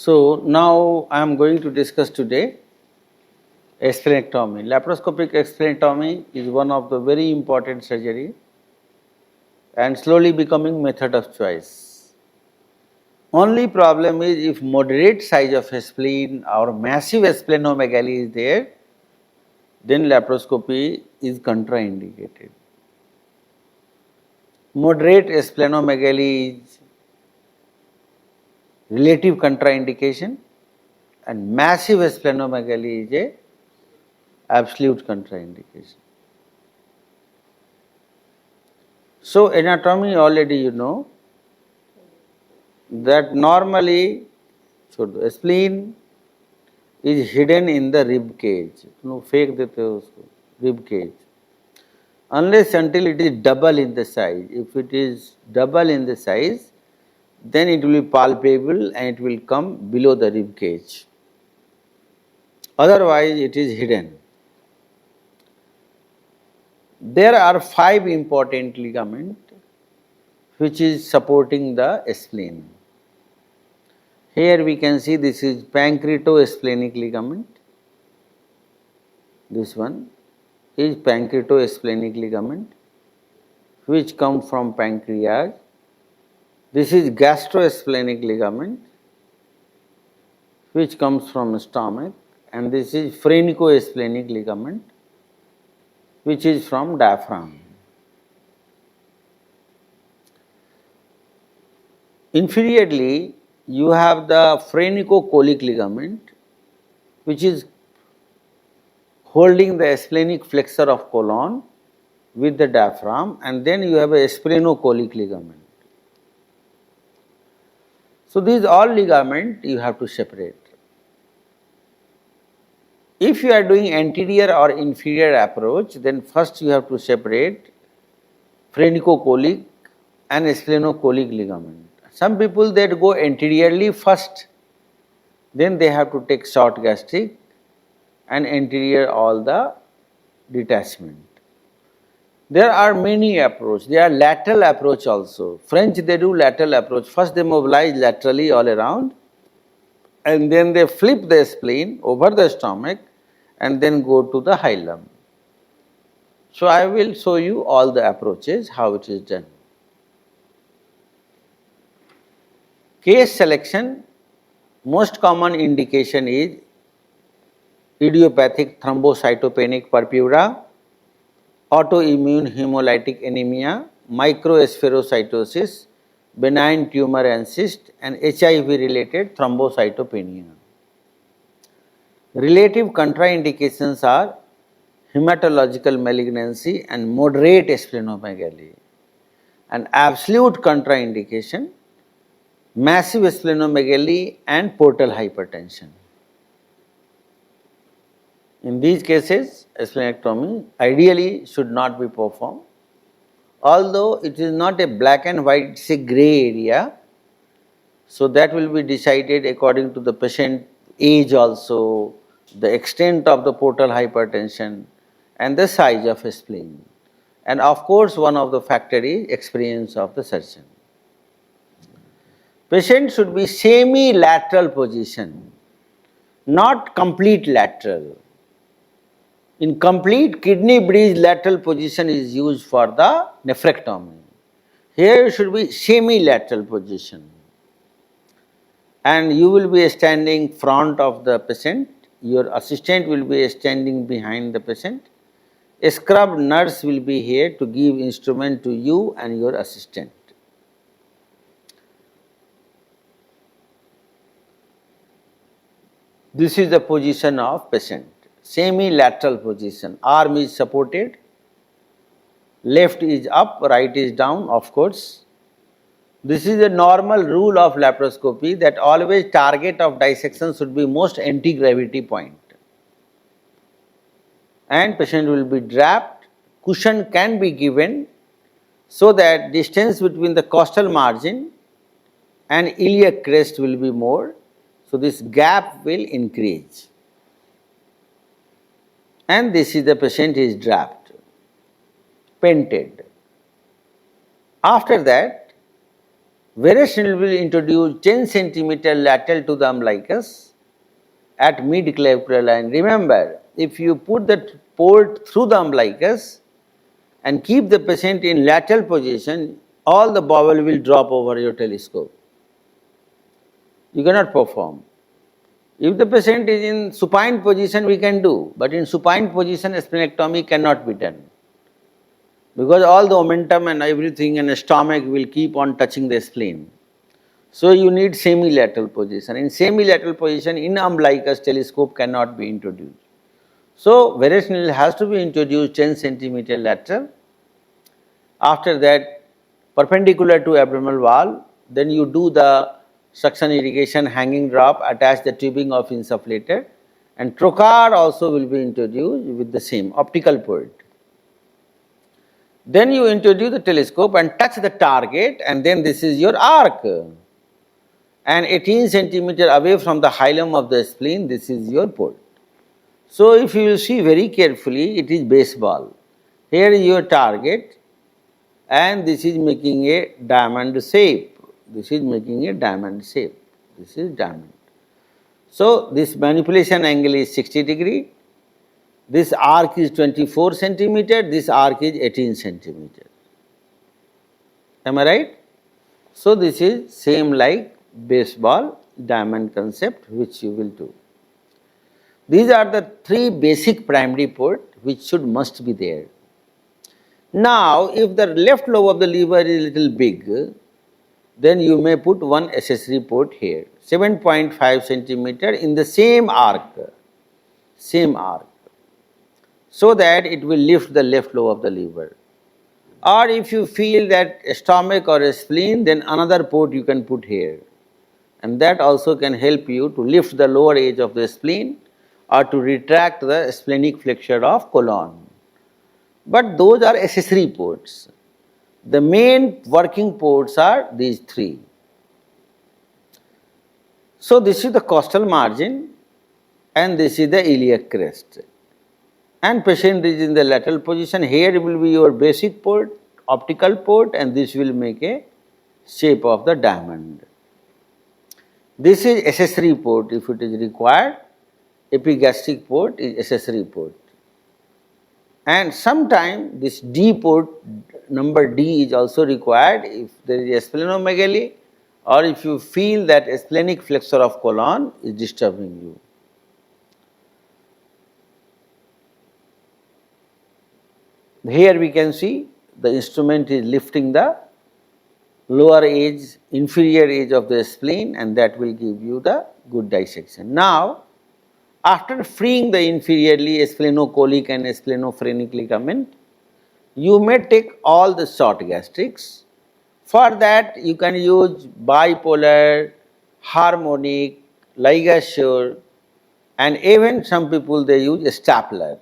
So now I am going to discuss today splenectomy. Laparoscopic splenectomy is one of the very important surgery and slowly becoming method of choice. Only problem is if moderate size of a spleen or massive splenomegaly is there, then laparoscopy is contraindicated. Moderate splenomegaly is relative contraindication and massive splenomegaly is a absolute contraindication. So anatomy already you know that normally the spleen is hidden in the rib cage. फेंक देते हो उसको rib cage. Unless until it is double in the size. If it is double in the size, then it will be palpable and it will come below the rib cage. Otherwise it is hidden. There are 5 important ligaments which is supporting the spleen. Here we can see this is pancreatosplenic ligament. This one is pancreatosplenic ligament which comes from pancreas. This is gastrosplenic ligament which comes from stomach, and this is phrenicosplenic ligament which is from diaphragm. Inferiorly, you have the phrenicocolic ligament which is holding the splenic flexor of colon with the diaphragm, and then you have a splenocolic ligament. So these all ligament you have to separate. If you are doing anterior or inferior approach, then first you have to separate phrenicocolic and splenocolic ligament. Some people that go anteriorly first, then they have to take short gastric and anterior all the detachment. There are many approaches. There are lateral approach also. French they do lateral approach. First they mobilize laterally all around and then they flip the spleen over the stomach and then go to the hilum. So I will show you all the approaches, how it is done. Case selection, most common indication is idiopathic thrombocytopenic purpura, autoimmune hemolytic anemia, microspherocytosis, benign tumor and cyst, and HIV related thrombocytopenia. Relative contraindications are hematological malignancy and moderate splenomegaly, and absolute contraindication massive splenomegaly and portal hypertension. In these cases, splenectomy ideally should not be performed, although it is not a black and white, it is a grey area. So that will be decided according to the patient age also, the extent of the portal hypertension and the size of a spleen. And of course, one of the factor is experience of the surgeon. Patient should be semi-lateral position, not complete lateral. In complete kidney bridge lateral position is used for the nephrectomy. Here should be semi-lateral position. And you will be standing front of the patient, your assistant will be standing behind the patient. A scrub nurse will be here to give instrument to you and your assistant. This is the position of patient, semi-lateral position. Arm is supported, left is up, right is down, of course. This is a normal rule of laparoscopy that always target of dissection should be most anti-gravity point. And patient will be draped, cushion can be given so that distance between the costal margin and iliac crest will be more. So this gap will increase. And this is the patient is draped, painted. After that, Varus needle will introduce 10 centimeter lateral to the umbilicus at mid-clavicular line. Remember, if you put the port through the umbilicus and keep the patient in lateral position, all the bowel will drop over your telescope. You cannot perform. If the patient is in supine position, we can do, but in supine position, splenectomy cannot be done, because all the momentum and everything and the stomach will keep on touching the spleen. So you need semi-lateral position. In semi-lateral position, in umbilicus, telescope cannot be introduced. So varus needle has to be introduced 10 centimeter lateral. After that, perpendicular to abdominal wall, then you do the suction irrigation hanging drop, attach the tubing of insufflator, and trocar also will be introduced with the same optical port. Then you introduce the telescope and touch the target, and then this is your arc. And 18 centimeter away from the hilum of the spleen, this is your port. So if you will see very carefully, it is baseball. Here is your target, and this is making a diamond shape. This is making a diamond shape. This is diamond. So this manipulation angle is 60 degree. This arc is 24 centimeter. This arc is 18 centimeter. Am I right? So this is same like baseball diamond concept which you will do. These are the three basic primary port which must be there. Now, if the left lobe of the liver is a little big, then you may put one accessory port here, 7.5 centimeter in the same arc, so that it will lift the left lobe of the liver. Or if you feel that a stomach or a spleen, then another port you can put here, and that also can help you to lift the lower edge of the spleen or to retract the splenic flexure of colon. But those are accessory ports. The main working ports are these three. So this is the costal margin, and this is the iliac crest. And patient is in the lateral position. Here will be your basic port, optical port, and this will make a shape of the diamond. This is accessory port if it is required. Epigastric port is accessory port. And sometime this D port, number D, is also required if there is a splenomegaly, or if you feel that a splenic flexor of colon is disturbing you. Here we can see the instrument is lifting the lower edge, inferior edge of the spleen, and that will give you the good dissection. Now, after freeing the inferiorly splenocolic and splenophrenic ligament, you may take all the short gastrics. For that, you can use bipolar, harmonic, ligation, and even some people they use a stapler.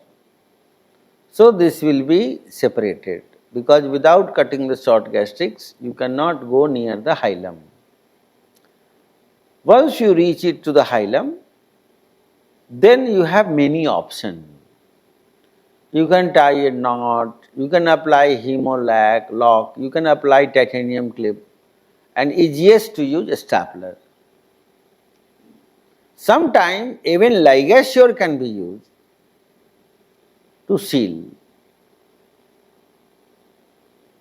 So this will be separated, because without cutting the short gastrics, you cannot go near the hilum. Once you reach it to the hilum, then you have many options. You can tie a knot, you can apply hemolac, lock, you can apply titanium clip, and easiest to use a stapler. Sometimes even ligature can be used to seal.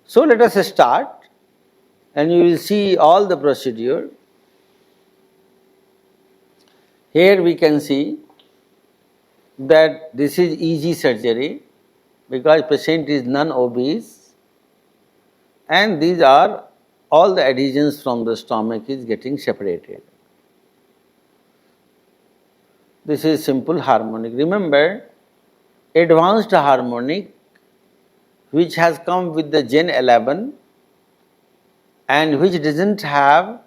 So let us start, and you will see all the procedure. Here we can see that this is easy surgery, because patient is non-obese, and these are all the adhesions from the stomach is getting separated. This is simple harmonic. Remember, advanced harmonic which has come with the Gen 11 and which doesn't have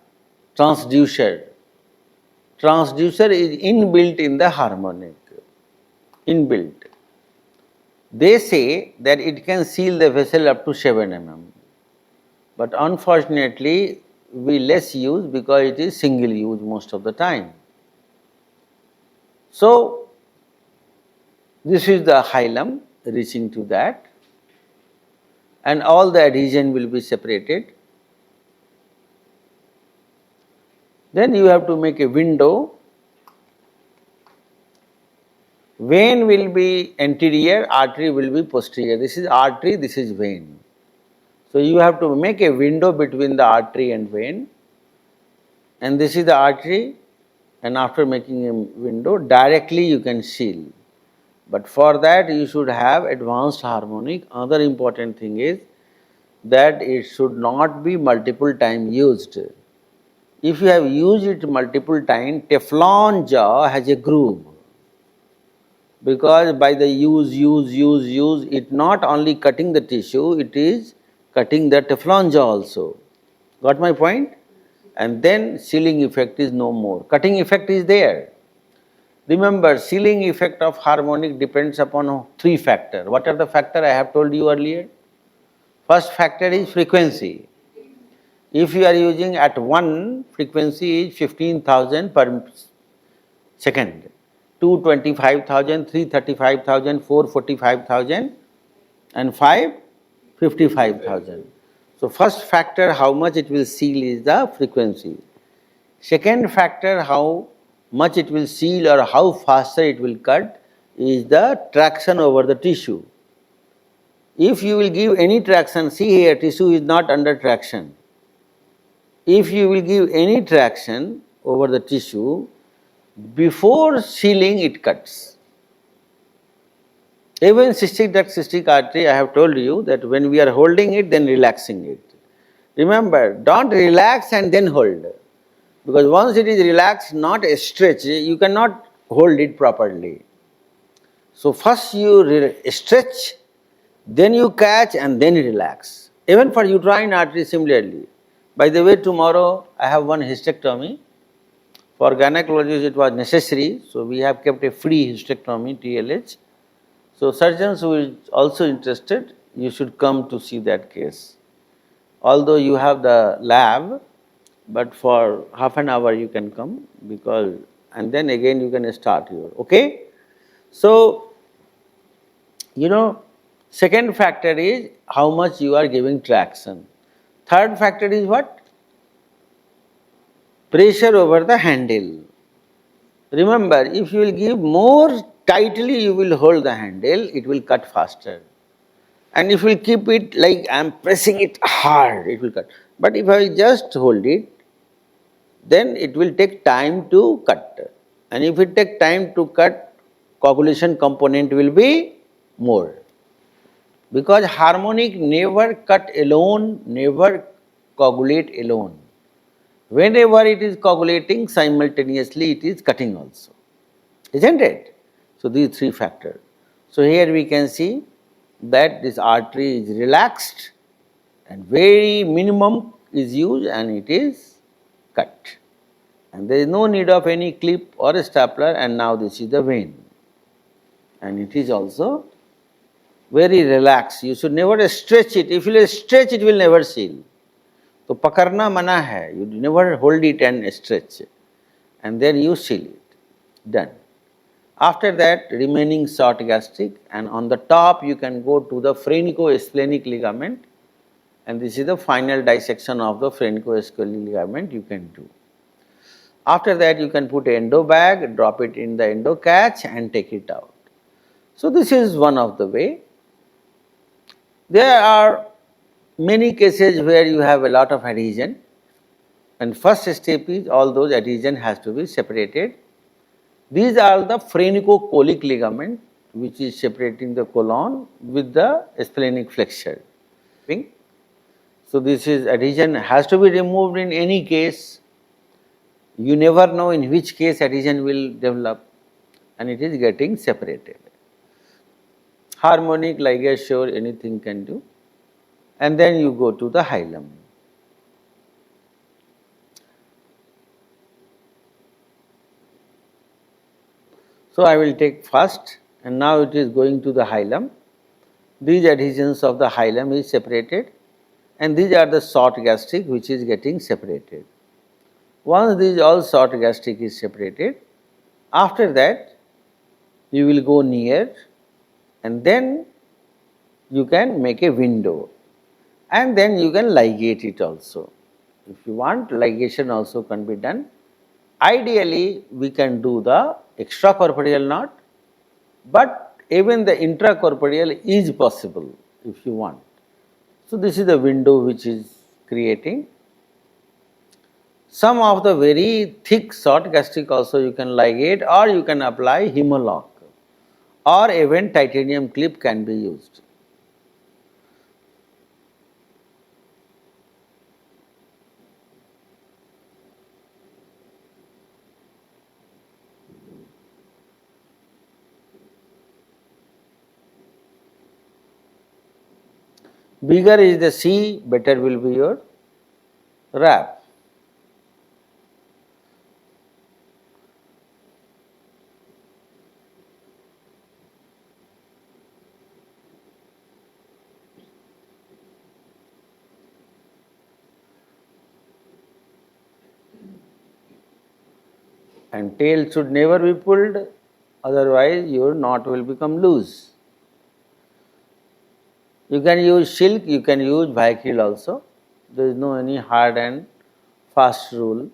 transducer. Transducer is inbuilt in the harmonic. Inbuilt. They say that it can seal the vessel up to 7 mm, but unfortunately we less use because it is single use most of the time. So this is the hilum reaching to that, and all the adhesion will be separated. Then you have to make a window. Vein will be anterior, artery will be posterior. This is artery, this is vein. So you have to make a window between the artery and vein, and this is the artery, and after making a window, directly you can seal. But for that you should have advanced harmonic. Another important thing is that it should not be multiple time used. If you have used it multiple times, Teflon jaw has a groove, because by the use, it not only cutting the tissue, it is cutting the Teflon jaw also. Got my point? And then sealing effect is no more. Cutting effect is there. Remember, sealing effect of harmonic depends upon three factors. What are the factors I have told you earlier? First factor is frequency. If you are using at 1, frequency is 15,000 per second. 2, 25,000, 3, 35,000, 4, 45,000, and 5, 55,000. So first factor how much it will seal is the frequency. Second factor how much it will seal or how faster it will cut is the traction over the tissue. If you will give any traction, see here tissue is not under traction. If you will give any traction over the tissue, before sealing it cuts. Even cystic duct, cystic artery, I have told you that when we are holding it, then relaxing it. Remember, don't relax and then hold, because once it is relaxed, not stretch, you cannot hold it properly. So first you stretch, then you catch and then relax. Even for uterine artery similarly. By the way, tomorrow I have one hysterectomy. For gynecologists it was necessary, so we have kept a free hysterectomy, TLH. So surgeons who is also interested, you should come to see that case. Although you have the lab, but for half an hour you can come, because and then again you can start your, okay? So, second factor is how much you are giving traction. Third factor is what? Pressure over the handle. Remember, if you will give more tightly, you will hold the handle, it will cut faster. And if you will keep it like I am pressing it hard, it will cut. But if I just hold it, then it will take time to cut. And if it take time to cut, coagulation component will be more. Because harmonic never cut alone, never coagulate alone. Whenever it is coagulating, simultaneously it is cutting also, isn't it? So these three factors. So here we can see that this artery is relaxed and very minimum is used and it is cut. And there is no need of any clip or a stapler, and now this is the vein. And it is also very relaxed. You should never stretch it. If you stretch, it will never seal. So pakarna mana hai, you never hold it and stretch it, and then you seal it, done. After that, remaining short gastric, and on the top you can go to the phrenico-splenic ligament, and this is the final dissection of the phrenico-splenic ligament you can do. After that you can put endo bag, drop it in the endo catch and take it out. So this is one of the way. There are many cases where you have a lot of adhesion, and first step is all those adhesion has to be separated. These are the phrenico-colic ligament which is separating the colon with the splenic flexure. So this is adhesion has to be removed in any case. You never know in which case adhesion will develop, and it is getting separated. Harmonic, ligation, anything can do. And then you go to the hilum. So I will take first, and now it is going to the hilum. These adhesions of the hilum is separated, and these are the short gastric which is getting separated. Once these all short gastric is separated, after that you will go near, and then you can make a window, and then you can ligate it also. If you want, ligation also can be done. Ideally, we can do the extracorporeal knot, but even the intracorporeal is possible if you want. So, this is the window which is creating. Some of the very thick short gastric also you can ligate, or you can apply hemolock, or even titanium clip can be used. Bigger is the C, better will be your wrap. And tail should never be pulled, otherwise your knot will become loose. You can use silk, you can use Vicryl also. There is no any hard and fast rule.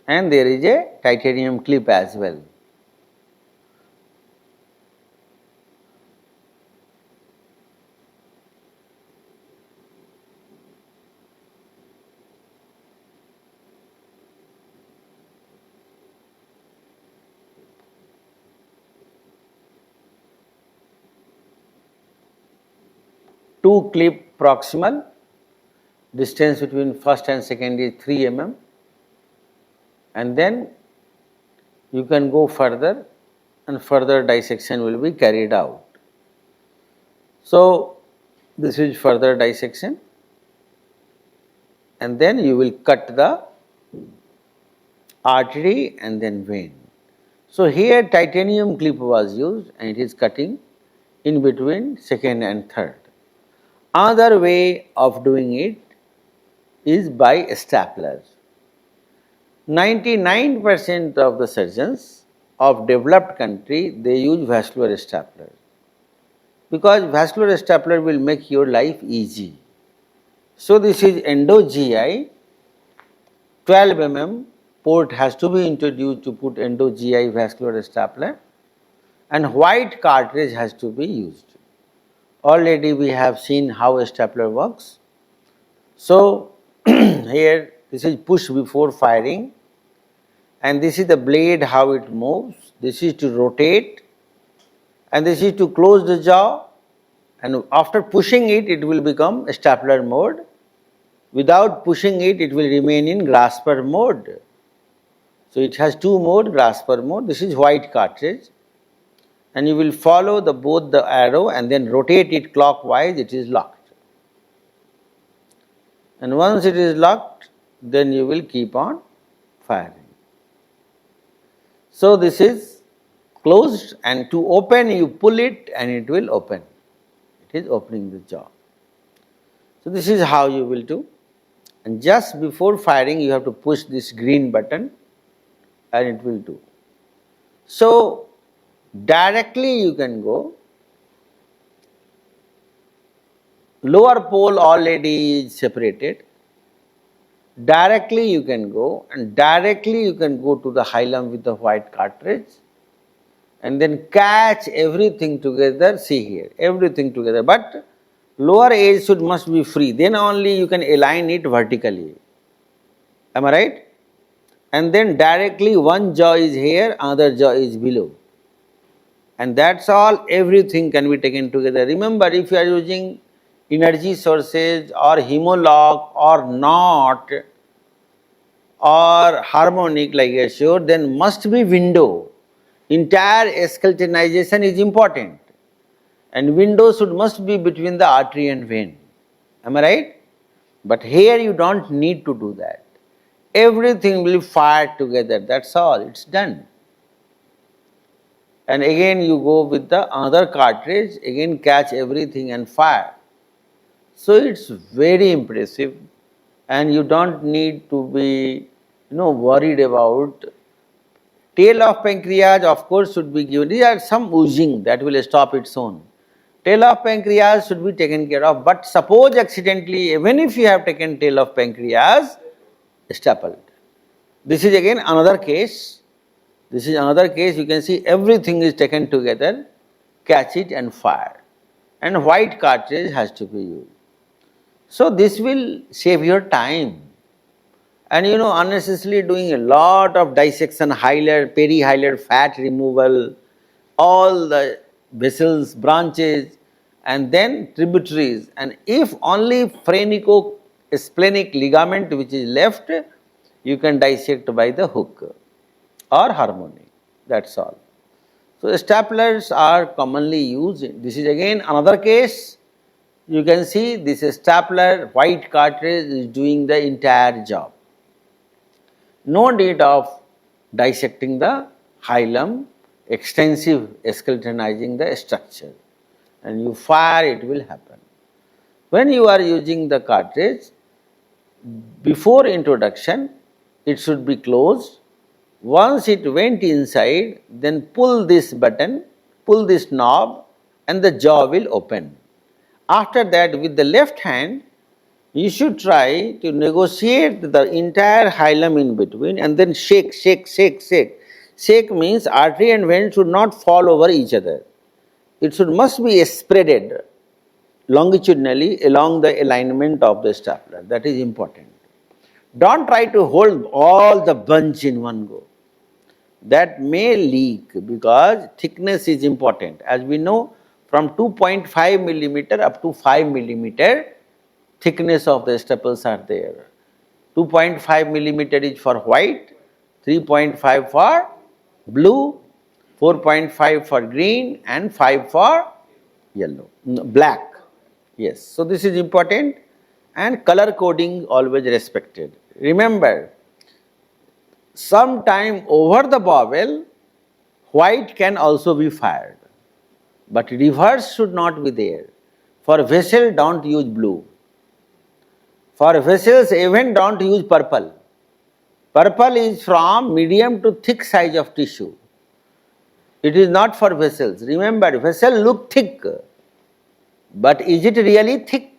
And there is a titanium clip as well. Two clip proximal, distance between first and second is 3 mm, and then you can go further and further dissection will be carried out. So, this is further dissection, and then you will cut the artery and then vein. So, here titanium clip was used and it is cutting in between second and third. Another way of doing it is by stapler. 99% of the surgeons of developed country, they use vascular stapler, because vascular stapler will make your life easy. So, this is endo GI, 12 mm port has to be introduced to put endo GI vascular stapler, and white cartridge has to be used. Already we have seen how a stapler works. So, here this is push before firing, and this is the blade how it moves, this is to rotate, and this is to close the jaw, and after pushing it, it will become stapler mode. Without pushing it, it will remain in grasper mode. So, it has two mode, grasper mode. This is white cartridge, and you will follow both the arrow and then rotate it clockwise, it is locked. And once it is locked, then you will keep on firing. So, this is closed, and to open you pull it and it will open. It is opening the jaw. So, this is how you will do, and just before firing you have to push this green button and it will do. So, directly you can go, lower pole already is separated, directly you can go, and directly you can go to the hilum with the white cartridge and then catch everything together. See here, everything together, but lower edge must be free, then only you can align it vertically. Am I right? And then directly one jaw is here, another jaw is below, and that's all. Everything can be taken together. Remember, if you are using energy sources or hemolock or knot or harmonic ligature, then must be window. Entire skeletonization is important, and window must be between the artery and vein. Am I right? But here you don't need to do that. Everything will fire together, that's all, it's done. And again you go with the other cartridge, again catch everything and fire. So, it's very impressive, and you don't need to be worried about. Tail of pancreas of course should be given. There are some oozing that will stop its own. Tail of pancreas should be taken care of, but suppose accidentally, even if you have taken tail of pancreas, stapled. This is again another case. This is another case. You can see everything is taken together, catch it and fire. And white cartridge has to be used. So this will save your time. And unnecessarily doing a lot of dissection, hilar, perihilar fat removal, all the vessels, branches, and then tributaries. And if only phrenico-splenic ligament which is left, you can dissect by the hook or harmony. That's all. So staplers are commonly used. This is again another case. You can see this stapler, white cartridge is doing the entire job. No need of dissecting the hilum, extensive skeletonizing the structure, and you fire, it will happen. When you are using the cartridge, before introduction, it should be closed. Once it went inside, then pull this button, pull this knob, and the jaw will open. After that, with the left hand, you should try to negotiate the entire hilum in between and then shake, shake, shake, shake. Shake means artery and vein should not fall over each other. It must be spreaded longitudinally along the alignment of the stapler. That is important. Don't try to hold all the bunch in one go. That may leak because thickness is important. As we know, from 2.5 millimeter up to 5 millimeter thickness of the staples are there. 2.5 millimeter is for white, 3.5 for blue, 4.5 for green, and 5 for yellow, black. Yes, so this is important, and color coding always respected. Remember, sometime over the bowel, white can also be fired, but reverse should not be there. For vessel, don't use blue. For vessels, even don't use purple. Purple is from medium to thick size of tissue. It is not for vessels. Remember, vessel look thick, but is it really thick?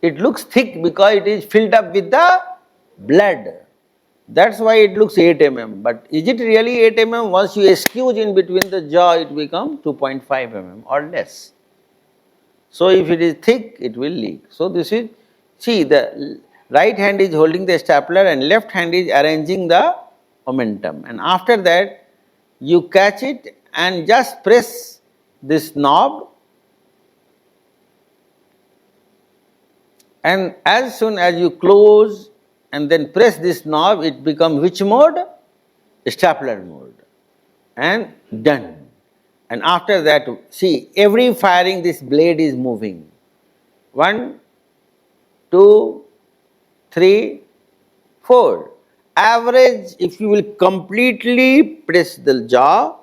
It looks thick because it is filled up with the blood. That's why it looks 8 mm. But is it really 8 mm? Once you squeeze in between the jaw, it becomes 2.5 mm or less. So if it is thick, it will leak. So this is, see, the right hand is holding the stapler and left hand is arranging the momentum. And after that, you catch it and just press this knob. And as soon as you close and then press this knob, it becomes which mode? Stapler mode. And done. And after that, see, every firing this blade is moving. 1, 2, 3, 4. Average, if you will completely press the jaw,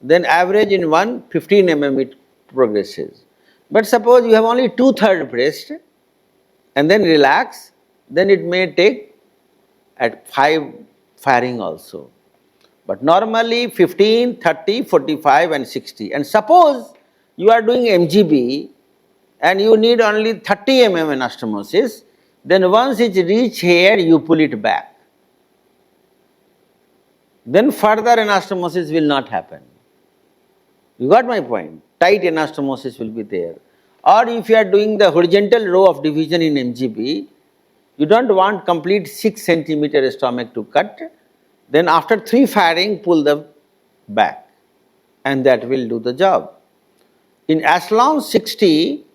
then average in 15 mm it progresses. But suppose you have only 2/3 pressed and then relax, then it may take at 5 firing also. But normally 15, 30, 45 and 60. And suppose you are doing MGB and you need only 30 mm anastomosis, then once it reach here, you pull it back. Then further anastomosis will not happen. You got my point? Tight anastomosis will be there. Or if you are doing the horizontal row of division in MGB, you don't want complete 6 centimeter stomach to cut, then after 3 firing, pull the back, and that will do the job. In Aslam 60,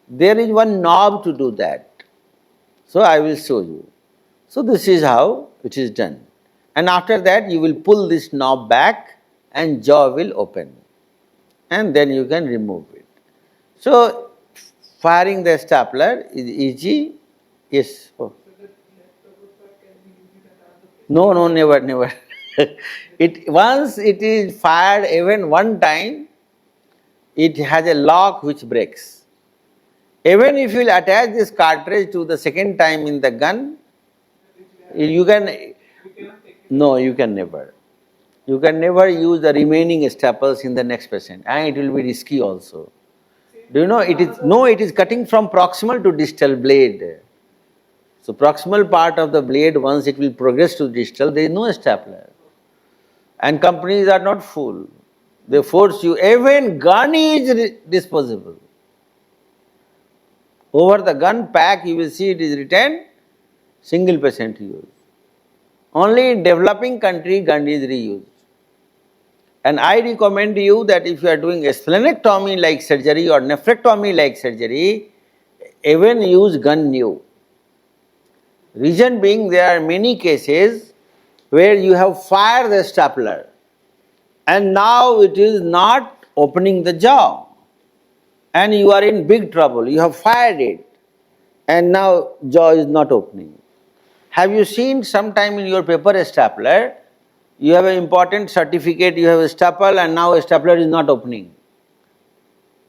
there is one knob to do that. So I will show you. So this is how it is done. And after that, you will pull this knob back and jaw will open. And then you can remove it. So firing the stapler is easy. Yes. Oh. No, never, never. Once it is fired even one time, it has a lock which breaks. Even if you will attach this cartridge to the second time in the gun, you can, no, you can never. You can never use the remaining staples in the next patient, and it will be risky also. Do you know it is, no, it is cutting from proximal to distal blade. So proximal part of the blade, once it will progress to distal, there is no stapler. And companies are not fool. They force you, even gun is disposable. Over the gun pack you will see it is written single patient use. Only in developing country gun is reused. And I recommend you that if you are doing a splenectomy like surgery or nephrectomy like surgery, even use gun new. Reason being, there are many cases where you have fired the stapler and now it is not opening the jaw and you are in big trouble. You have fired it and now jaw is not opening. Have you seen sometime in your paper a stapler? You have an important certificate, you have a staple and now a stapler is not opening.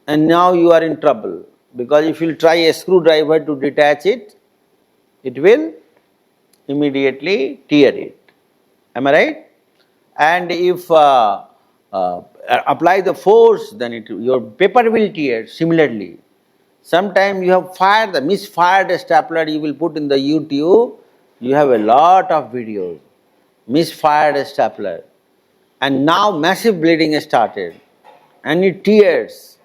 And now you are in trouble because if you try a screwdriver to detach it, it will immediately tear it. Am I right? And if apply the force, then your paper will tear. Similarly, sometimes you have fired the misfired stapler, you will put in the YouTube, you have a lot of videos, misfired stapler, and now massive bleeding started and it tears.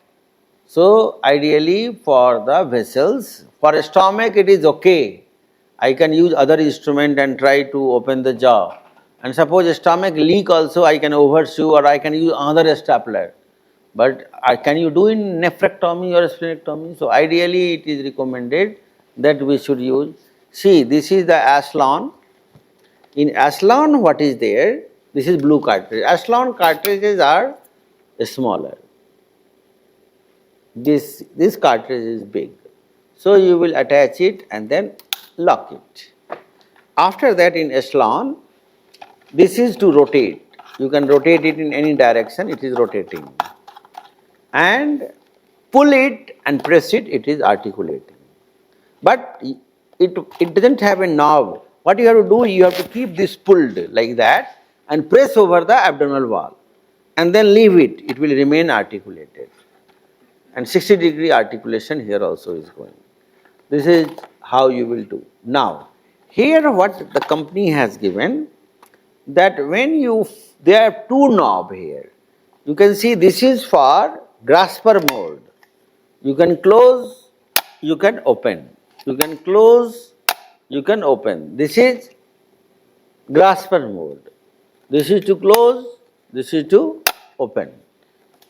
So ideally for the vessels, for stomach it is okay. I can use other instrument and try to open the jaw. And suppose stomach leak also I can overshoe or I can use another stapler. But can you do in nephrectomy or splenectomy? So ideally it is recommended that we should use. See, this is the Aslan. In Aslan what is there? This is blue cartridge. Aslan cartridges are smaller. This cartridge is big. So you will attach it and then lock it. After that in Aslan, this is to rotate. You can rotate it in any direction, it is rotating. And pull it and press it, it is articulating. But it doesn't have a knob. What you have to do, you have to keep this pulled like that and press over the abdominal wall. And then leave it, it will remain articulated. And 60-degree articulation here also is going. This is how you will do. Now, here what the company has given, that when there are two knobs here. You can see this is for grasper mode. You can close, you can open. You can close, you can open. This is grasper mode. This is to close, this is to open.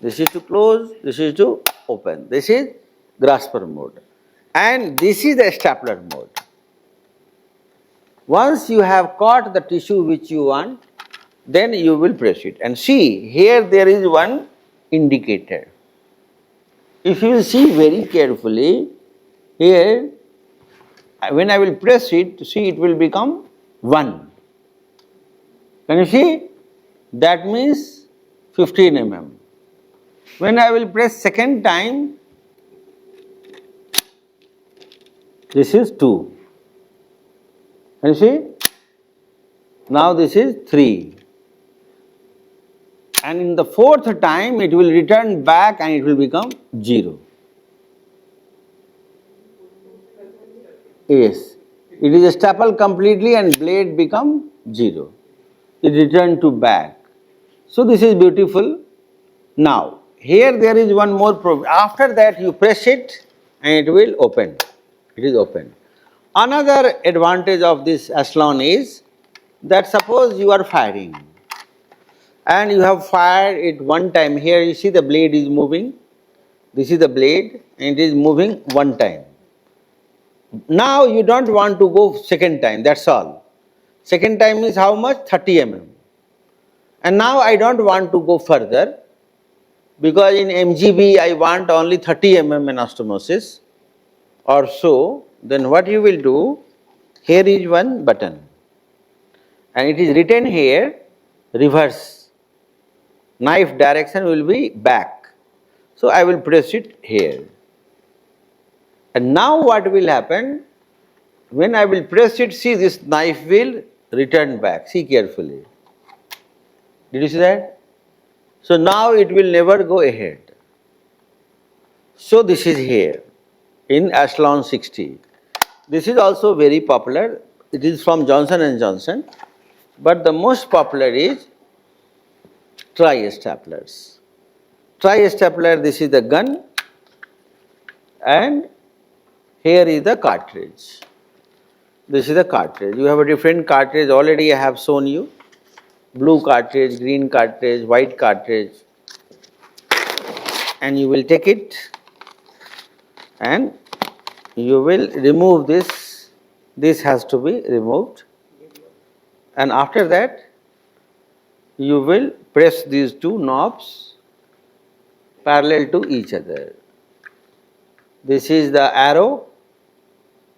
This is to close, this is to open. This is grasper mode. And this is the stapler mode. Once you have caught the tissue which you want, then you will press it. And see, here there is one indicator. If you will see very carefully, here, when I will press it, see it will become 1. Can you see? That means 15 mm. When I will press second time, this is 2. Can you see? Now this is 3. And in the fourth time, it will return back and it will become 0. Yes. It is a staple completely and blade become 0. It returned to back. So this is beautiful. Now, here there is one more problem. After that you press it and it will open. It is open. Another advantage of this Aslan is that suppose you are firing and you have fired it one time. Here you see the blade is moving. This is the blade and it is moving one time. Now you don't want to go second time, that's all. Second time is how much? 30 mm. And now I don't want to go further because in MGB I want only 30 mm anastomosis or so. Then what you will do, here is one button and it is written here reverse. Knife direction will be back. So I will press it here. And now what will happen, when I will press it, see this knife will return back. See carefully. Did you see that? So now it will never go ahead. So this is here in Ashland 60. This is also very popular. It is from Johnson and Johnson, but the most popular is tri-staplers. Tri-stapler, this is the gun, and here is the cartridge. This is the cartridge. You have a different cartridge already I have shown you. Blue cartridge, green cartridge, white cartridge. And you will take it and you will remove this. This has to be removed. And after that, you will press these two knobs parallel to each other. This is the arrow,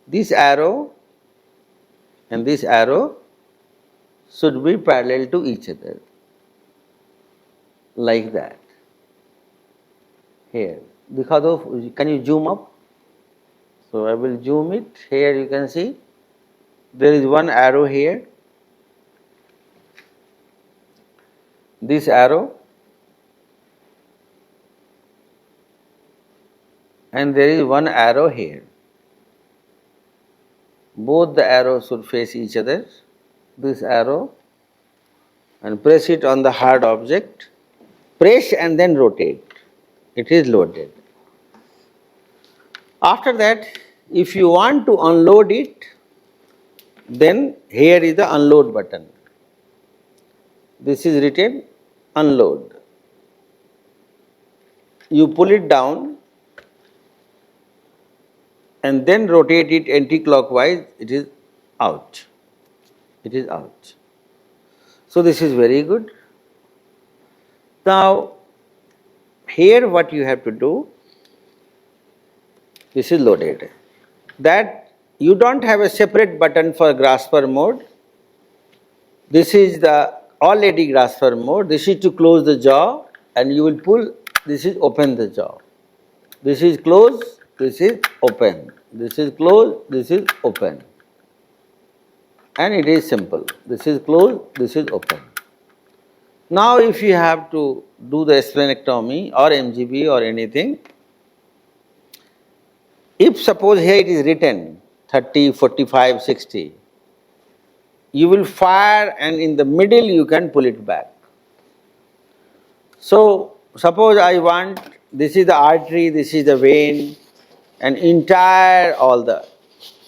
this arrow and this arrow should be parallel to each other, like that. Here, can you zoom up? So I will zoom it. Here you can see there is one arrow here, this arrow, and there is one arrow here. Both the arrows should face each other. This arrow, and press it on the hard object. Press and then rotate. It is loaded. After that, if you want to unload it, then here is the unload button. This is written unload. You pull it down and then rotate it anti-clockwise, it is out. It is out. So this is very good. Now, here what you have to do, this is loaded. That you don't have a separate button for grasper mode. This is the already grasper mode. This is to close the jaw and you will pull, this is open the jaw. This is close, this is open. This is close, this is open. And it is simple. This is closed, this is open. Now if you have to do the splenectomy or MGB or anything, if suppose here it is written 30, 45, 60, you will fire and in the middle you can pull it back. So suppose I want, this is the artery, this is the vein, and entire all the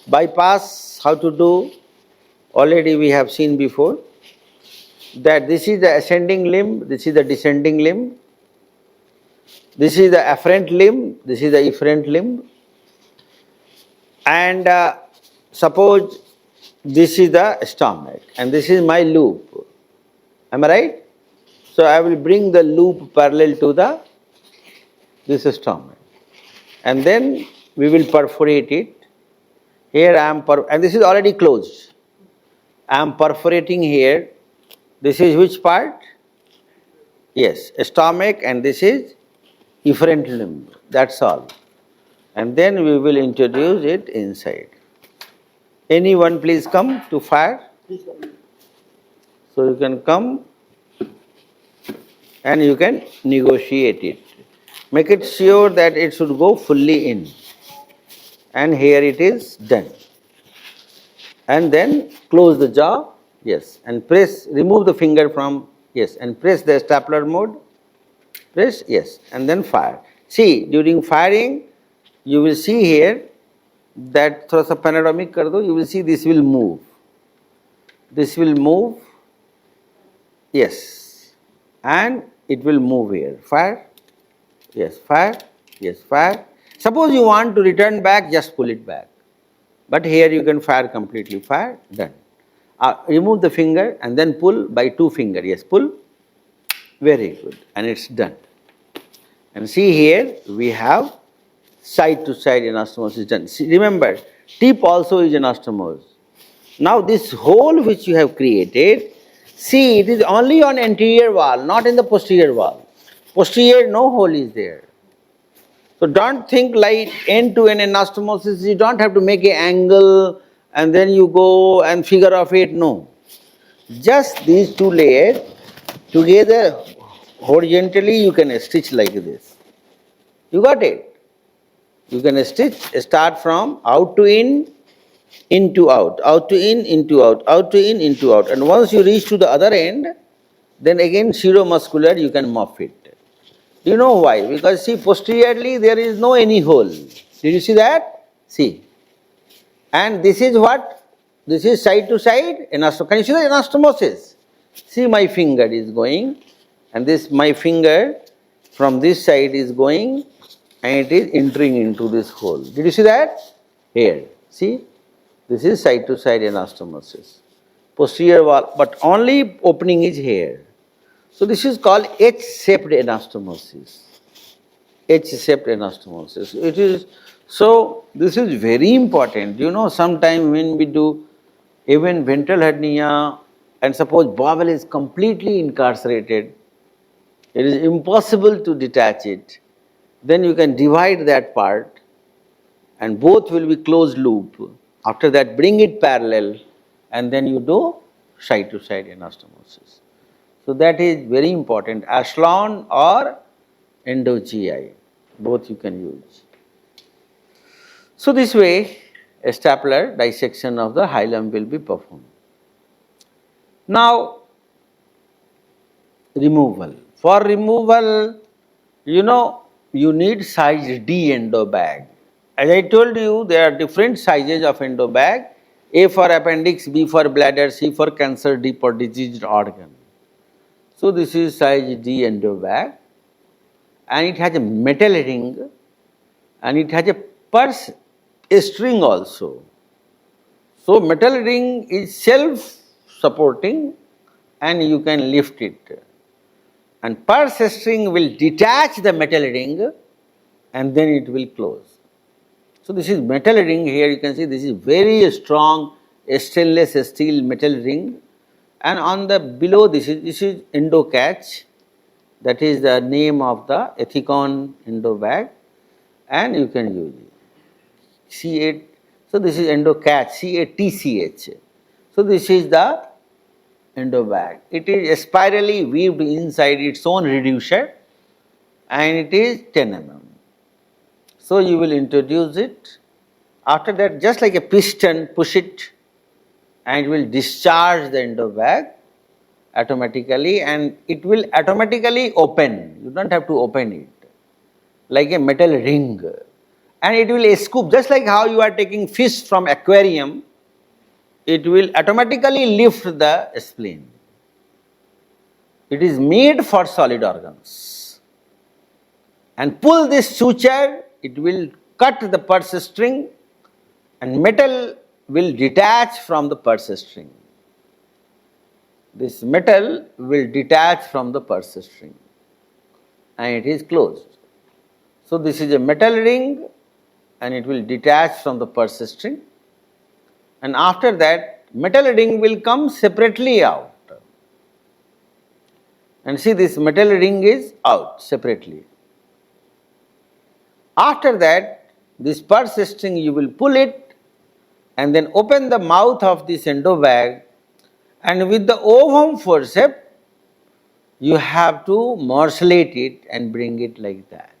bypass, how to do, already we have seen before, that this is the ascending limb, this is the descending limb, this is the afferent limb, this is the efferent limb, and suppose this is the stomach and this is my loop. Am I right? So I will bring the loop parallel to this stomach, and then we will perforate it. Here I am, and this is already closed. I am perforating here. This is which part? Yes, stomach, and this is efferent limb. That's all. And then we will introduce it inside. Anyone please come to fire. So you can come and you can negotiate it. Make it sure that it should go fully in. And here it is done. And then close the jaw, yes, and press, remove the finger from, yes, and press the stapler mode, press, yes, and then fire. See, during firing, you will see here that thoda sa panoramic kar do, you will see this will move. This will move, yes, and it will move here. Fire, yes, fire, yes, fire. Suppose you want to return back, just pull it back. But here you can fire completely, fire, done. Remove the finger and then pull by two fingers, yes, pull, very good, and it's done. And see here, we have side to side anastomosis done. See, remember, tip also is anastomosed. Now this hole which you have created, see, it is only on anterior wall, not in the posterior wall. Posterior, no hole is there. So don't think like end-to-end anastomosis, you don't have to make an angle and then you go and figure of it, no. Just these two layers together horizontally you can stitch like this. You got it? You can start from out to in to out to into out to into out. And once you reach to the other end, then again seromuscular you can muff it. Do you know why? Because see, posteriorly there is no any hole. Did you see that? See. And this is what? This is side to side anastomosis. Can you see the anastomosis? See, my finger is going, and this my finger from this side is going, and it is entering into this hole. Did you see that? Here. See, this is side to side anastomosis. Posterior wall, but only opening is here. So this is called H-shaped anastomosis. H-shaped anastomosis. It is so. This is very important. You know, sometime when we do even ventral hernia, and suppose bowel is completely incarcerated, it is impossible to detach it. Then you can divide that part, and both will be closed loop. After that, bring it parallel, and then you do side to side anastomosis. So that is very important. Ashland or endo-GI, both you can use. So this way, a stapler dissection of the hilum will be performed. Now, removal. For removal, you know, you need size D endo bag. As I told you, there are different sizes of endo bag. A for appendix, B for bladder, C for cancer, D for diseased organ. So this is size D endo bag, and it has a metal ring, and it has a purse string also. So metal ring is self-supporting, and you can lift it. And purse string will detach the metal ring, and then it will close. So this is metal ring. Here you can see this is very strong stainless steel metal ring. And on the below this is endo catch, that is the name of the Ethicon endo bag, and you can use it. C8, so this is endo catch, CATCH. So this is the endo bag. It is spirally weaved inside its own reducer, and it is 10 mm. So you will introduce it. After that, just like a piston, push it, and it will discharge the endo bag automatically, and it will automatically open. You don't have to open it, like a metal ring, and it will scoop, just like how you are taking fish from aquarium. It will automatically lift the spleen. It is made for solid organs. And pull this suture, it will cut the purse string, and metal will detach from the purse string. This metal will detach from the purse string, and it is closed. So this is a metal ring, and it will detach from the purse string, and after that metal ring will come separately out. And see, this metal ring is out separately. After that, this purse string you will pull it, and then open the mouth of this endo bag, and with the ovum forceps you have to morcellate it and bring it like that.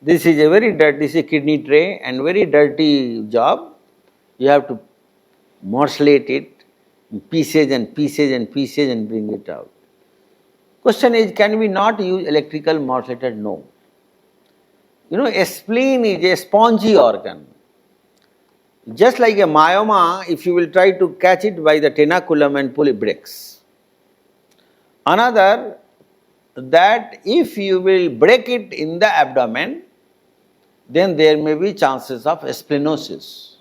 This is a very dirty, this is a kidney tray, and very dirty job. You have to morcellate it in pieces and pieces and pieces and bring it out. Question is, can we not use electrical morcellator? No. You know, a spleen is a spongy organ. Just like a myoma, if you will try to catch it by the tenaculum and pull, it breaks. Another, that if you will break it in the abdomen, then there may be chances of splenosis.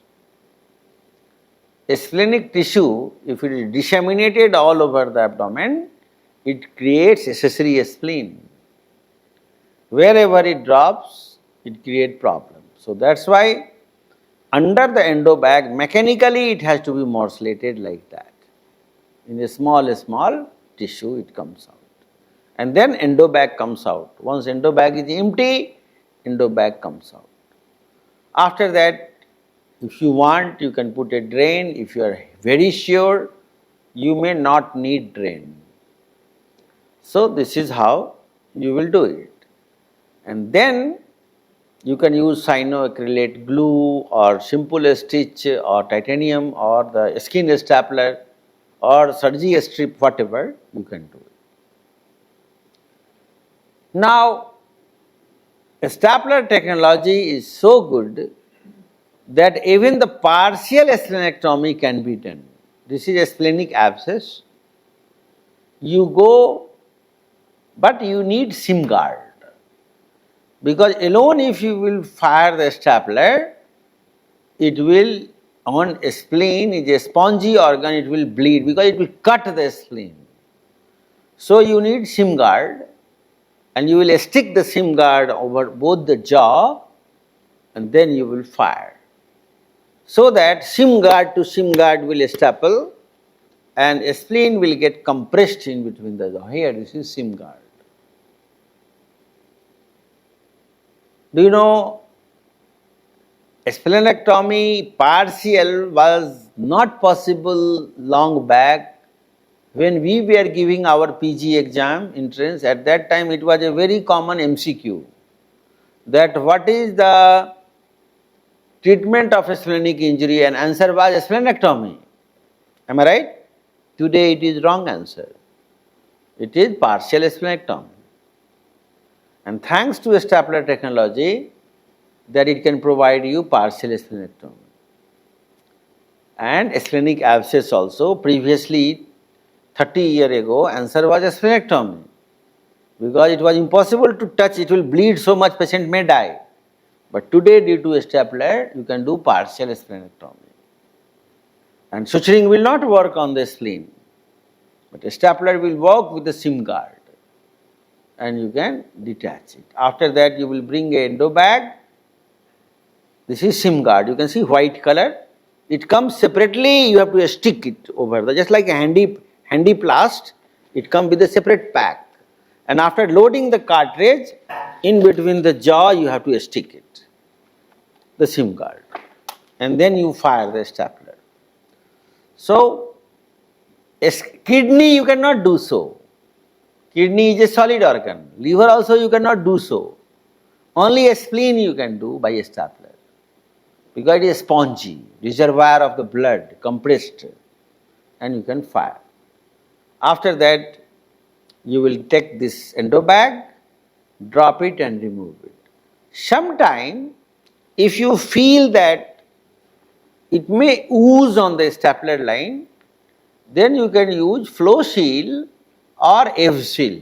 A splenic tissue, if it is disseminated all over the abdomen, it creates accessory spleen. Wherever it drops, it creates problems. So that's why under the endo bag, mechanically it has to be morcellated like that. In a small tissue it comes out. And then endo bag comes out. Once endo bag is empty, endo bag comes out. After that, if you want, you can put a drain. If you are very sure, you may not need drain. So this is how you will do it. And then You can use cyanoacrylate glue or simple stitch or titanium or the skin stapler or sergi strip, whatever you can do. Now, stapler technology is so good that even the partial splenectomy can be done. This is a splenic abscess. You go, but you need SIM guard, because alone if you will fire the stapler, it will, on a spleen is a spongy organ, it will bleed because it will cut the spleen. So you need SIM guard, and you will stick the SIM guard over both the jaw and then you will fire. So that SIM guard to SIM guard will staple and a spleen will get compressed in between the jaw. Here this is SIM guard. Do you know, splenectomy partial was not possible long back when we were giving our PG exam entrance. At that time it was a very common MCQ, that what is the treatment of a splenic injury, and answer was splenectomy. Am I right? Today it is wrong answer. It is partial splenectomy. And thanks to stapler technology, that it can provide you partial splenectomy. And splenic abscess also, previously 30 years ago, answer was splenectomy. Because it was impossible to touch, it will bleed so much, patient may die. But today, due to stapler, you can do partial splenectomy. And suturing will not work on the spleen, but a stapler will work with the SIM guard and you can detach it. After that, you will bring a endo bag. This is SIM guard. You can see white color. It comes separately, you have to stick it over the, just like a handy plast, it comes with a separate pack. And after loading the cartridge, in between the jaw, you have to stick it, the SIM guard, and then you fire the stapler. So, a kidney you cannot do so. Kidney is a solid organ. Liver also you cannot do so. Only a spleen you can do by a stapler, because it is spongy, reservoir of the blood, compressed, and you can fire. After that, you will take this endo bag, drop it and remove it. Sometime, if you feel that it may ooze on the stapler line, then you can use flow seal or EV-seal.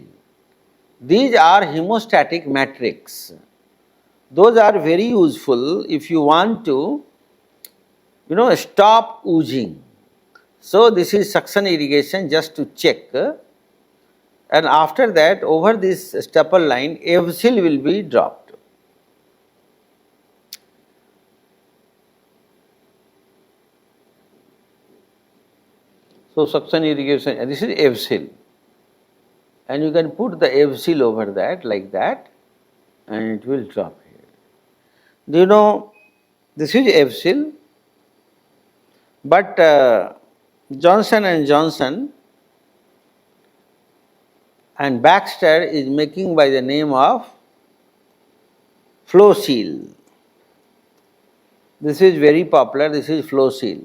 These are hemostatic matrix. Those are very useful if you want to, stop oozing. So this is suction irrigation just to check. And after that, over this staple line, EV-seal will be dropped. So suction irrigation, and this is EV-seal. And you can put the EV-seal over that, like that, and it will drop here. Do you know, this is EV-seal, but Johnson & Johnson and Baxter is making by the name of flow seal. This is very popular, this is flow seal.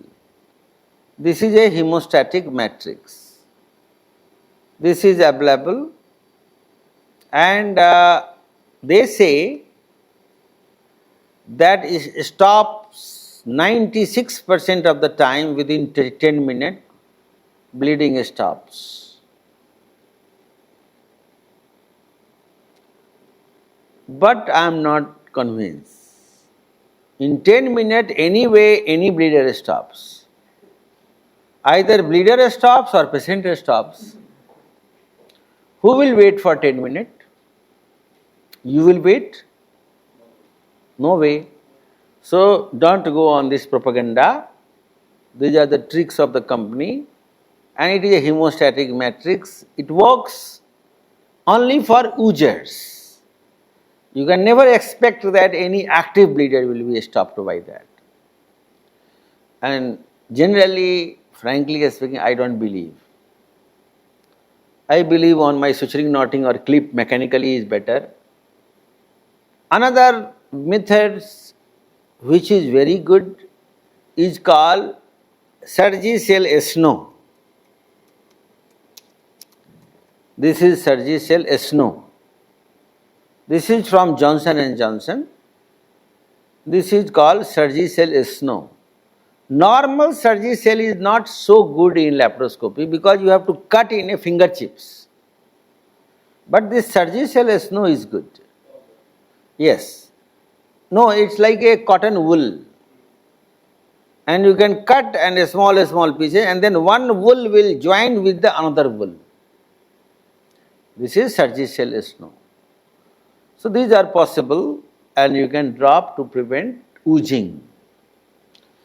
This is a hemostatic matrix. This is available, and they say that it stops 96% of the time within 10 minutes, bleeding stops. But I am not convinced. In 10 minutes, anyway, any bleeder stops. Either bleeder stops or patient stops. Who will wait for 10 minutes? You will wait? No way. So don't go on this propaganda. These are the tricks of the company, and it is a hemostatic matrix. It works only for oozers. You can never expect that any active bleeder will be stopped by that. And generally, frankly speaking, I don't believe. I believe on my suturing knotting or clip mechanically is better. Another methods which is very good is called surgical snow. This is surgical snow. This is from Johnson and Johnson. This is called surgical snow. Normal surgical is not so good in laparoscopy because you have to cut in a fingertips. But this surgical snow is good. Yes. No, it's like a cotton wool. And you can cut and a small pieces, and then one wool will join with the another wool. This is surgical snow. So these are possible, and you can drop to prevent oozing.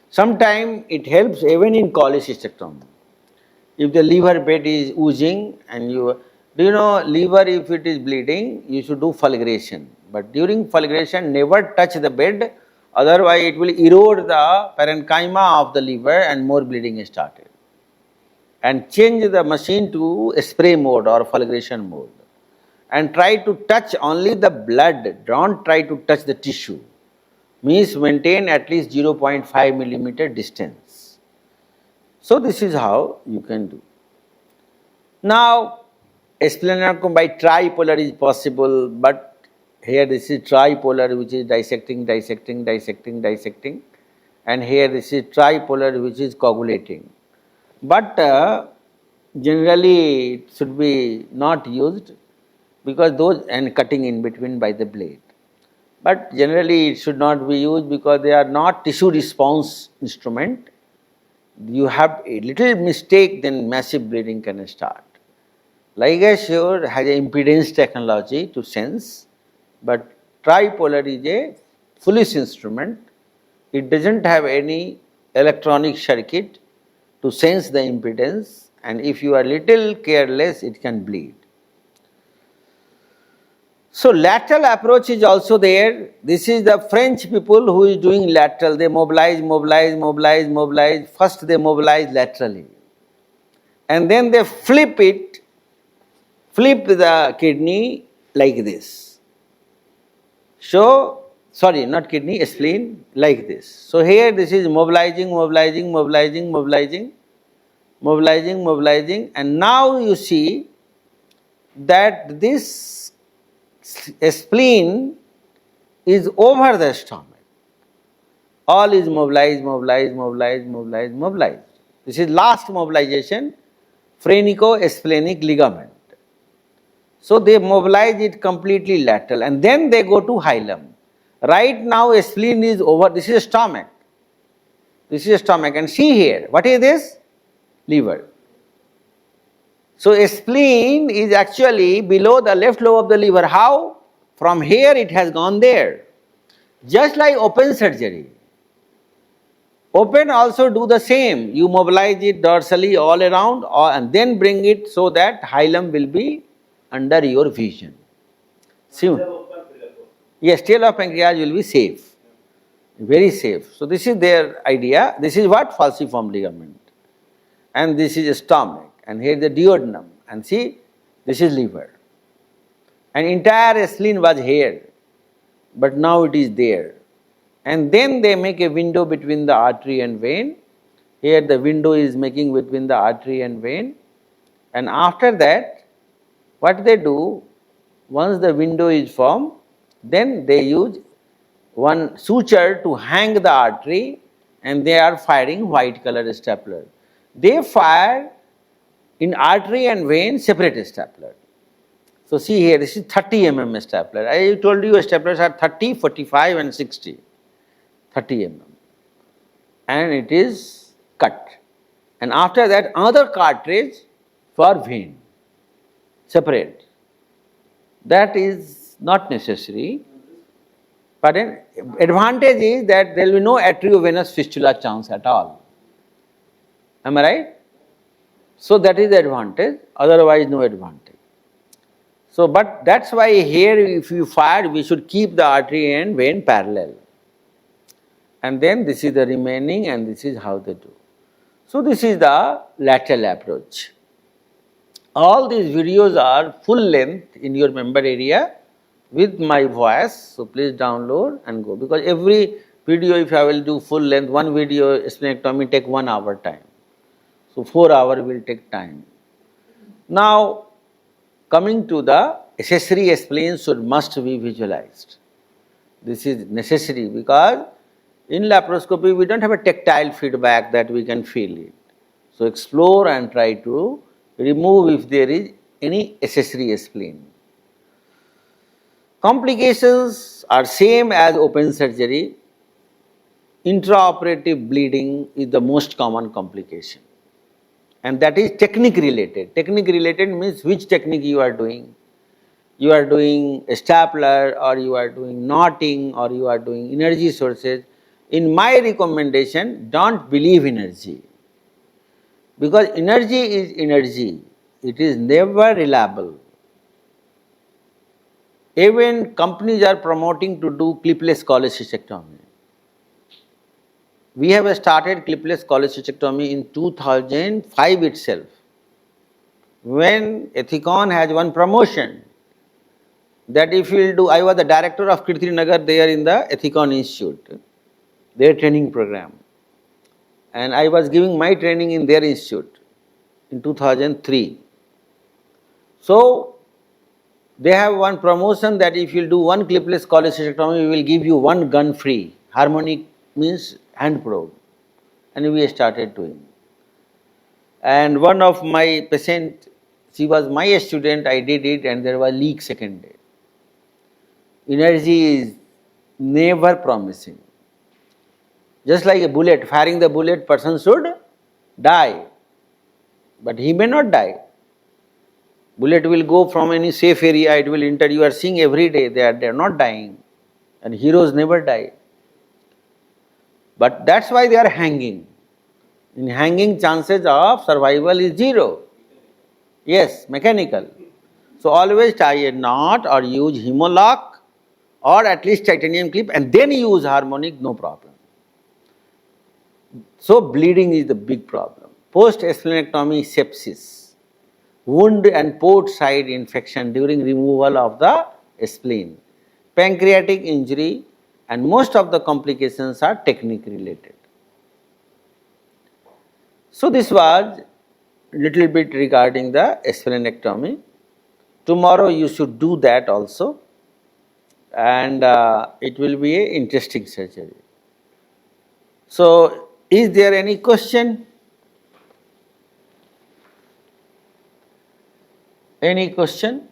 Sometimes it helps even in cholecystectomy. If the liver bed is oozing and do you know liver, if it is bleeding, you should do fulguration. But during fulguration, never touch the bed, otherwise it will erode the parenchyma of the liver and more bleeding is started. And change the machine to spray mode or fulguration mode. And try to touch only the blood, don't try to touch the tissue. Means maintain at least 0.5 millimeter distance. So this is how you can do. Now, splenectomy by tripolar is possible, but here this is tripolar, which is dissecting, and here this is tripolar, which is coagulating. But generally it should be not used because those, and cutting in between by the blade. But generally it should not be used because they are not tissue response instrument. You have a little mistake, then massive bleeding can start. Ligation has an impedance technology to sense, but tripolar is a foolish instrument. It doesn't have any electronic circuit to sense the impedance, and if you are little careless, it can bleed. So lateral approach is also there. This is the French people who is doing lateral. They mobilize. First they mobilize laterally. And then they flip the kidney like this. So, sorry, not kidney, spleen, like this. So here this is mobilizing, and now you see that this spleen is over the stomach. All is mobilized. This is last mobilization, phrenico-splenic ligament. So they mobilize it completely lateral, and then they go to hilum. Right now a spleen is over, this is stomach. And see here, what is this? Liver. So a spleen is actually below the left lobe of the liver. How? From here it has gone there. Just like open surgery. Open also do the same. You mobilize it dorsally all around and then bring it so that hilum will be under your vision. See? Yes, tail of pancreas will be safe. Very safe. So this is their idea. This is what? Falciform ligament. And this is stomach. And here the duodenum, and see, this is liver. And entire spleen was here, but now it is there. And then they make a window between the artery and vein. Here the window is making between the artery and vein. And after that, what they do, once the window is formed, then they use one suture to hang the artery, and they are firing white color stapler. They fire in artery and vein separate stapler. So see here, this is 30 mm stapler. I told you staplers are 30, 45 and 60. 30 mm. And it is cut. And after that another cartridge for vein, separate. That is not necessary. But an advantage is that there will be no arteriovenous fistula chance at all. Am I right? So that is the advantage, otherwise no advantage. So, but that's why here if you fire, we should keep the artery and vein parallel. And then this is the remaining, and this is how they do. So this is the lateral approach. All these videos are full length in your member area with my voice. So please download and go, because every video, if I will do full length, one video splenectomy take 1 hour time. So 4 hours will take time. Now coming to the accessory spleen should must be visualized. This is necessary because in laparoscopy we don't have a tactile feedback that we can feel it. So explore and try to remove if there is any accessory spleen. Complications are same as open surgery. Intraoperative bleeding is the most common complication, and that is technique related. Technique related means which technique you are doing. You are doing a stapler, or you are doing knotting, or you are doing energy sources. In my recommendation, don't believe energy, because energy is energy. It is never reliable. Even companies are promoting to do clipless cholecystectomy. We have started clipless cholecystectomy in 2005 itself, when Ethicon has one promotion that if you will do, I was the director of Kirti Nagar there in the Ethicon Institute, their training program, and I was giving my training in their institute in 2003. So they have one promotion that if you do one clipless cholecystectomy, we will give you one gun free. Harmonic means hand probe, and we started doing. And one of my patient, she was my student, I did it, and there was leak second day. Energy is never promising. Just like a bullet, firing the bullet, person should die, but he may not die. Bullet will go from any safe area, it will enter. You are seeing every day, they are not dying, and heroes never die. But that's why they are hanging. In hanging, chances of survival is 0. Yes, mechanical. So always tie a knot or use hemolock or at least titanium clip, and then use harmonic, no problem. So bleeding is the big problem. Post-splenectomy sepsis, wound and port side infection during removal of the spleen, pancreatic injury, and most of the complications are technique related. So this was little bit regarding the splenectomy. Tomorrow you should do that also, and it will be an interesting surgery. So is there any question? Any question?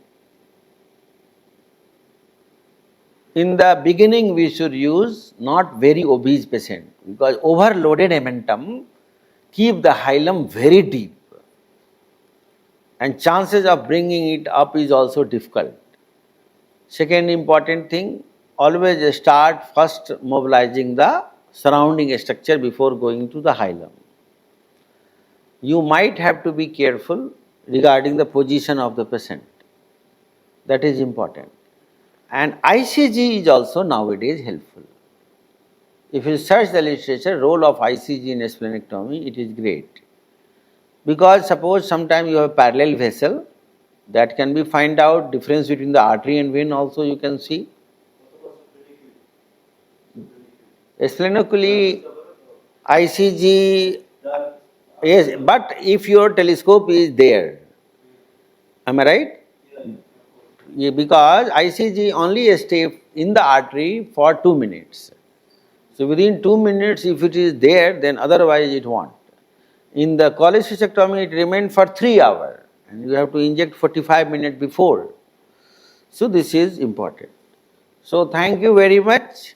In the beginning we should use not very obese patient, because overloaded amentum keep the hilum very deep, and chances of bringing it up is also difficult. Second important thing, always start first mobilizing the surrounding structure before going to the hilum. You might have to be careful regarding the position of the patient. That is important. And ICG is also nowadays helpful. If you search the literature, role of ICG in splenectomy, it is great. Because suppose sometime you have parallel vessel, that can be find out difference between the artery and vein also you can see. Splenectomy, ICG, yes, but if your telescope is there, am I right? Yeah, because ICG only stays in the artery for 2 minutes. So within 2 minutes, if it is there, then otherwise it won't. In the cholecystectomy, it remains for 3 hours, and you have to inject 45 minutes before. So this is important. So thank you very much.